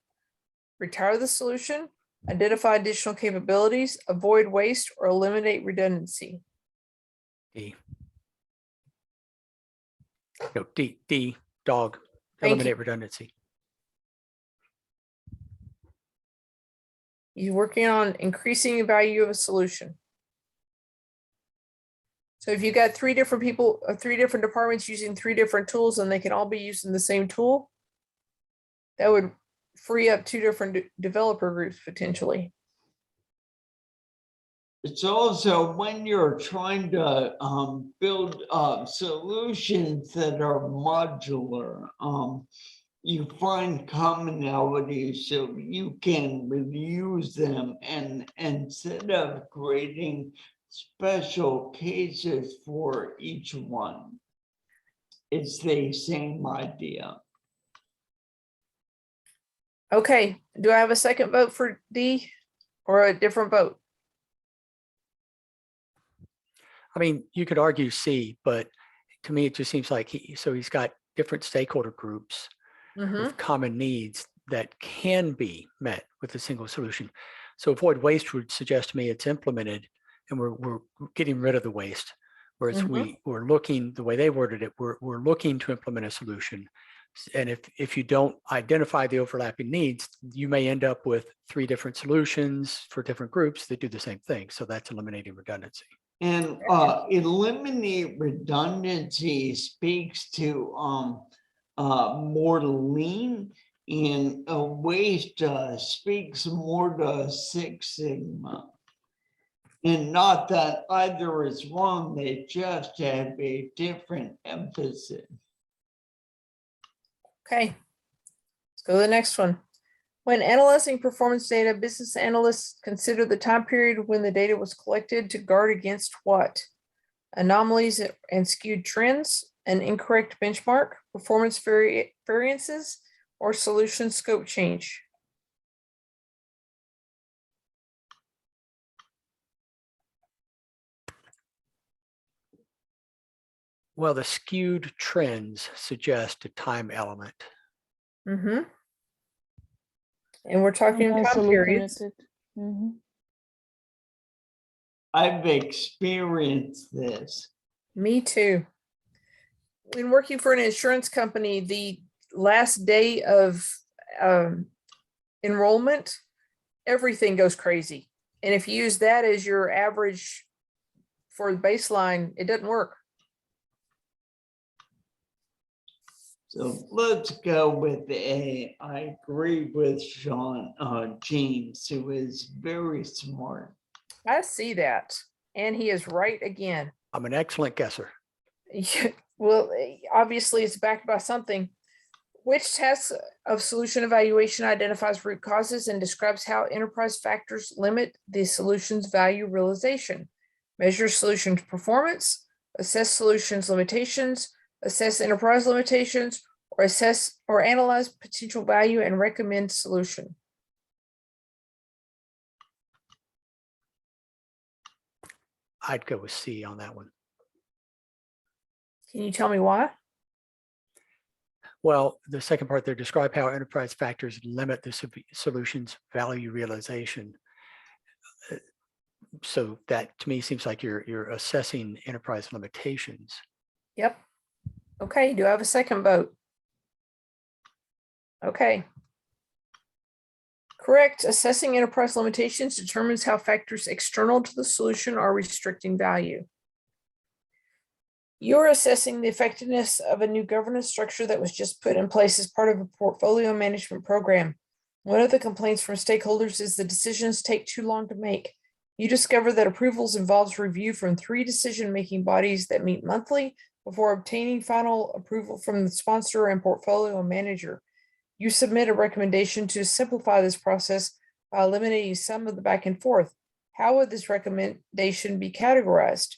Retire the solution, identify additional capabilities, avoid waste, or eliminate redundancy? D. No, D, dog, Thank you. eliminate redundancy. He's working on increasing the value of a solution. So if you've got 3 different people, 3 different departments using 3 different tools, and they can all be using the same tool, that would free up 2 different developer groups potentially. It's also when you're trying to build solutions that are modular, you find commonalities so you can reuse them, and instead of creating special cases for each one, it's the same idea. Okay, do I have a second vote for D or a different vote? I mean, you could argue C, but to me, it just seems like he's got different stakeholder groups Mhm. with common needs that can be met with a single solution. So avoid waste would suggest to me it's implemented and we're getting rid of the waste. Whereas Mhm. we're looking, the way they worded it, we're looking to implement a solution. And if you don't identify the overlapping needs, you may end up with 3 different solutions for different groups that do the same thing. So that's eliminating redundancy. And eliminate redundancy speaks to more lean, and waste speaks more to Six Sigma. And not that either is wrong, they just have a different emphasis. Okay, let's go to the next one. When analyzing performance data, business analysts consider the time period when the data was collected to guard against what? Anomalies and skewed trends, an incorrect benchmark, performance variances, or solution scope change. Well, the skewed trends suggest a time element. Mm-hmm. And we're talking I'm also time looking periods. at it. Mhm. I've experienced this. Me too. When working for an insurance company, the last day of enrollment, everything goes crazy. And if you use that as your average for the baseline, it doesn't work. So let's go with A. I agree with James, who is very smart. I see that. And he is right again. I'm an excellent guesser. Well, obviously it's backed by something. Which test of solution evaluation identifies root causes and describes how enterprise factors limit the solution's value realization? Measure solution performance, assess solutions limitations, assess enterprise limitations, or assess or analyze potential value and recommend solution. I'd go with C on that one. Can you tell me why? Well, the second part there, describe how enterprise factors limit the solution's value realization. So that to me seems like you're assessing enterprise limitations. Yep. Okay, do I have a second vote? Okay. Correct. Assessing enterprise limitations determines how factors external to the solution are restricting value. You're assessing the effectiveness of a new governance structure that was just put in place as part of a portfolio management program. One of the complaints from stakeholders is the decisions take too long to make. You discover that approvals involves review from 3 decision-making bodies that meet monthly before obtaining final approval from the sponsor and portfolio manager. You submit a recommendation to simplify this process by eliminating some of the back and forth. How would this recommendation be categorized?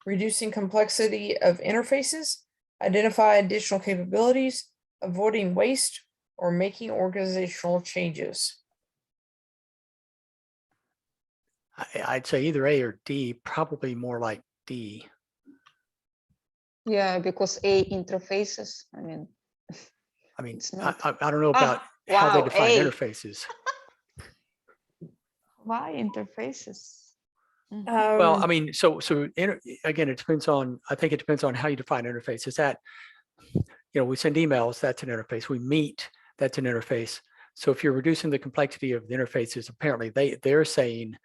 Reducing complexity of interfaces, identify additional capabilities, avoiding waste, or making organizational changes. I'd say either A or D, probably more like D. Yeah, because A interfaces. I mean, it's not. I don't know about how they define A. interfaces. Why interfaces? Well, I mean, so again, it depends on, I think it depends on how you define interface. Is that, we send emails, that's an interface. We meet, that's an interface. So if you're reducing the complexity of the interfaces, apparently they're saying,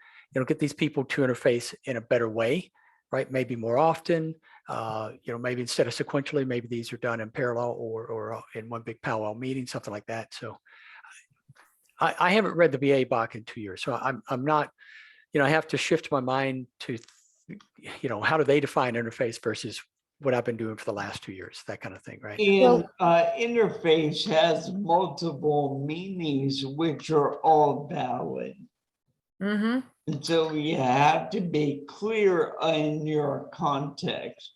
get these people to interface in a better way, right? Maybe more often, maybe instead of sequentially, maybe these are done in parallel or in one big powwow meeting, something like that. So I haven't read the BABOK in 2 years, so I'm not, I have to shift my mind to, how do they define interface versus what I've been doing for the last 2 years, that kind of thing, right? And interface has multiple meanings, which are all valid. Mm-hmm. And so you have to be clear in your context.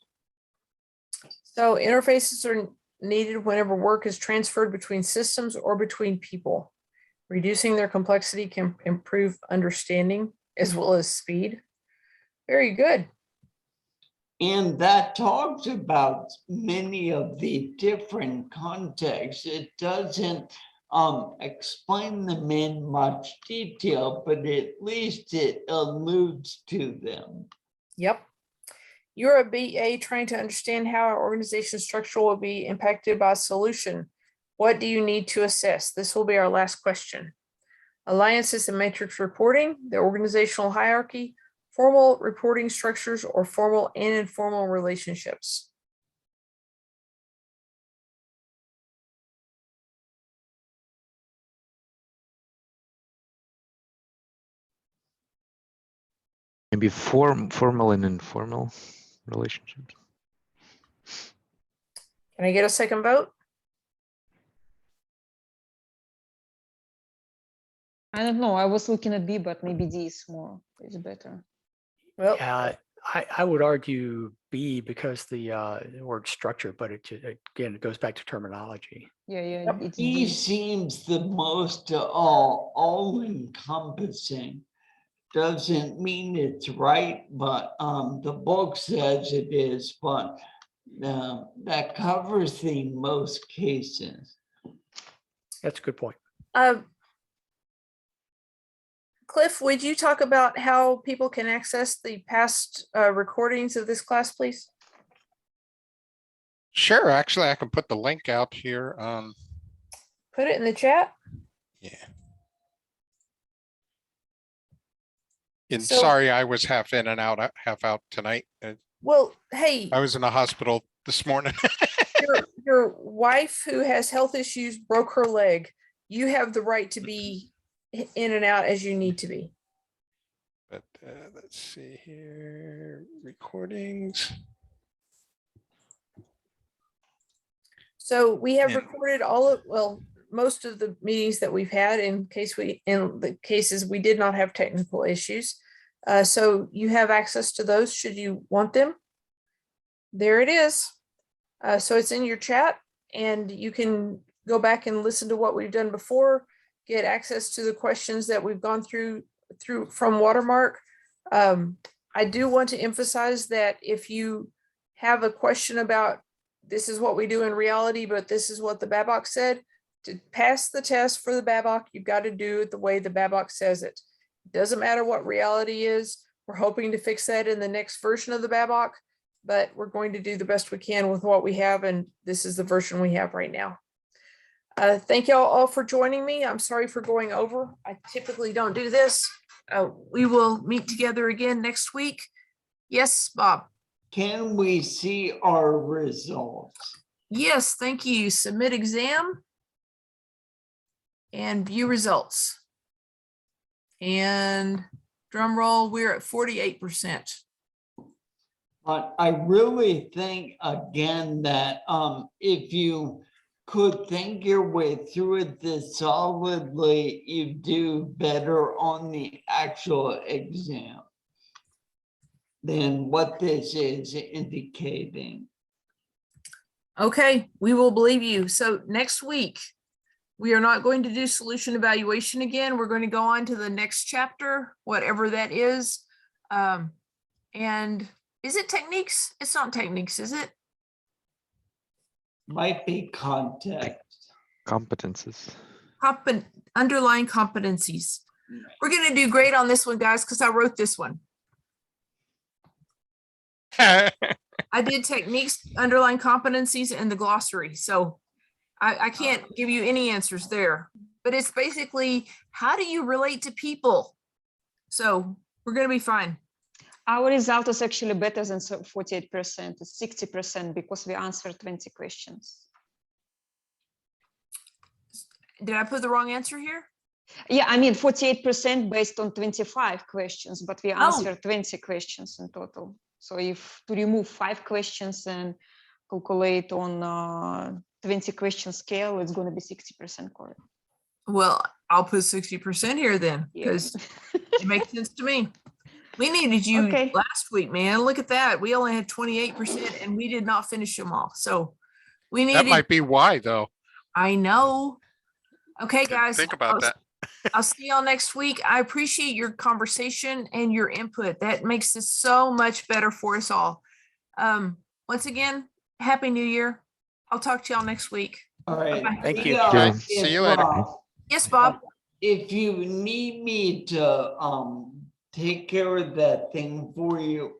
So interfaces are needed whenever work is transferred between systems or between people. Reducing their complexity can improve understanding as well as speed. Very good. And that talks about many of the different contexts. It doesn't explain them in much detail, but at least it alludes to them. Yep. You're a BA trying to understand how our organization structure will be impacted by a solution. What do you need to assess? This will be our last question. Alliances and matrix reporting, the organizational hierarchy, formal reporting structures, or formal and informal relationships. Maybe formal and informal relationships. Can I get a second vote? I don't know. I was looking at B, but maybe D is better. Well, Yeah, I would argue B because the word structure, but again, it goes back to terminology. Yeah, Yep. it's He D. seems the most all-encompassing. Doesn't mean it's right, but the book says it is, but that covers the most cases. That's a good point. Cliff, would you talk about how people can access the past recordings of this class, please? Sure, actually, I can put the link out here. Put it in the chat. Yeah. And So- sorry, I was half in and out, half out tonight. Well, hey, I was in the hospital this morning. your wife who has health issues broke her leg. You have the right to be in and out as you need to be. But let's see here, recordings. So we have Yeah. recorded most of the meetings that we've had in the cases we did not have technical issues. So you have access to those should you want them. There it is. So it's in your chat and you can go back and listen to what we've done before, get access to the questions that we've gone through from Watermark. I do want to emphasize that if you have a question about this is what we do in reality, but this is what the BABOK said, to pass the test for the BABOK, you've got to do it the way the BABOK says it. It doesn't matter what reality is. We're hoping to fix that in the next version of the BABOK, but we're going to do the best we can with what we have, and this is the version we have right now. Thank y'all all for joining me. I'm sorry for going over. I typically don't do this. We will meet together again next week. Yes, Bob. Can we see our results? Yes, thank you. Submit exam and view results. And drum roll, we're at 48%. But I really think, again, that if you could think your way through it this solidly, you do better on the actual exam than what this is indicating. Okay, we will believe you. So next week, we are not going to do solution evaluation again. We're going to go on to the next chapter, whatever that is. And is it techniques? It's not techniques, is it? Might be context. Competences. Underlying competencies. We're going to do great on this one, guys, because I wrote this one. I did techniques, underlying competencies, and the glossary. So I can't give you any answers there, but it's basically, how do you relate to people? So we're going to be fine. Our result is actually better than 48%. It's 60% because we answered 20 questions. Did I put the wrong answer here? Yeah, I mean 48% based on 25 questions, but we answered 20 questions in total. So if to remove 5 questions and calculate on 20 question scale, it's going to be 60% correct. Well, I'll put 60% here then, Yeah. because it makes sense to me. We needed you Okay. last week, man. Look at that. We only had 28% and we did not finish them all. So we That needed, might be why, though. I know. Okay, guys. Think about that. I'll see y'all next week. I appreciate your conversation and your input. That makes this so much better for us all. Once again, Happy New Year. I'll talk to y'all next week. All right. Bye-bye. Thank you. Yeah, See if, you later. Yes, Bob. If you need me to take care of that thing for you,